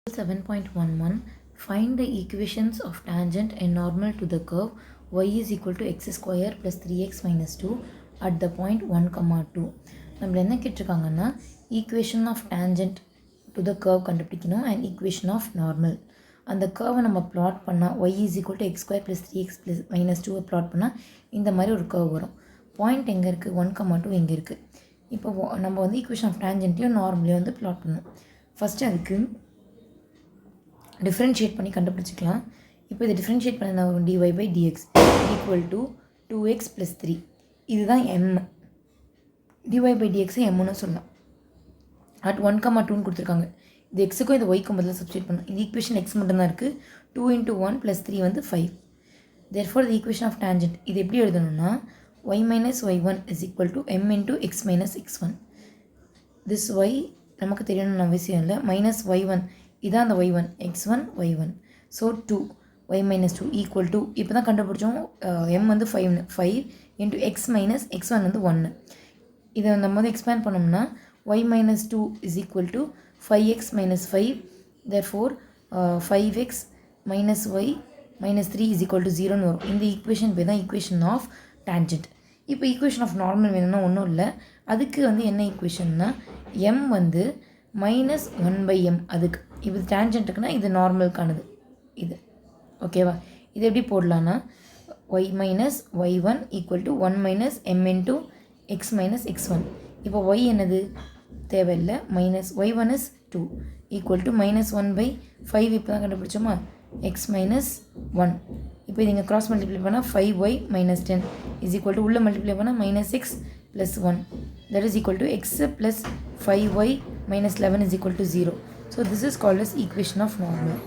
7.11 Find the equations of tangent and normal to the curve y is equal to x square plus 3x minus 2 at the point 1, 2. நம்மள என்ன கேட்டிருக்காங்கன்னா equation of tangent to the curve கண்டுபிடிக்கணும் and equation of normal. அந்த curve நம்ம plot பண்ணா y is equal to x square plus 3x plus minus 2 plot பண்ணா இந்த மாதிரி ஒரு curve வரும். பாயிண்ட் எங்கே இருக்குது 1, 2 எங்கே இருக்குது. இப்போ நம்ம வந்து equation of tangentையும் நார்மலையும் வந்து plot பண்ணணும். ஃபஸ்ட்டு அதுக்கு டிஃப்ரென்ஷியேட் பண்ணி கண்டுபிடிச்சிக்கலாம். இப்போ இதை டிஃப்ரென்ஷியேட் பண்ண வரும் dy by dx equal to 2x plus 3. இதுதான் m. dy by dx mன்னு சொல்லலாம். at 1, 2ன்னு கொடுத்துருக்காங்க. இது எக்ஸுக்கும் இது ஒய்க்கும் பதிலாக சப்ஸ்டியூட் பண்ணலாம். இந்த ஈக்குவேஷன் எக்ஸ் மட்டும்தான் இருக்குது. 2 into 1 plus 3 வந்து 5. therefore the equation of tangent இது எப்படி எழுதணும்னா y minus y1 is equal to m into x minus x1. this y நமக்கு தெரியணும்னு அவசியம் இல்லை. மைனஸ் y1 இதான் அந்த y1 x1 y1. So 2 y minus 2 equal to இப்போ தான் கண்டுபிடிச்சோம் m வந்து 5 into x minus x1 வந்து 1. இதை நம்ம வந்து எக்ஸ்பேண்ட் பண்ணோம்னா y minus 2 is equal to 5x minus 5. therefore 5x minus y minus 3 is equal to 0ன்னு வரும். இந்த ஈக்குவேஷன் பேர் தான் ஈக்குவேஷன் ஆஃப் டேஞ்சன்ட். இப்போ ஈக்குவேஷன் ஆஃப் நார்மல் வேணும்னா ஒன்றும் இல்லை. அதுக்கு வந்து என்ன ஈக்குவேஷன்னா m வந்து மைனஸ் 1/m. அதுக்கு இது டேஞ்சன்ட்டுக்குன்னா இது நார்மலுக்கானது இது. ஓகேவா? இது எப்படி போடலான்னா y minus y1 equal to 1 minus m into x minus x1. இப்போ y என்னது தேவையில்லை. Minus y1 is 2 equal to minus 1/5. இப்போ தான் கண்டுபிடிச்சோமா x மைனஸ் 1. இப்போ இது இங்கே கிராஸ் மல்டிப்ளை பண்ணால் 5y minus 10 is equal to உள்ளே மல்டிப்ளை பண்ணால் minus x plus 1. that is equal to x plus 5y minus 11 is equal to 0. So this is called as equation of normal.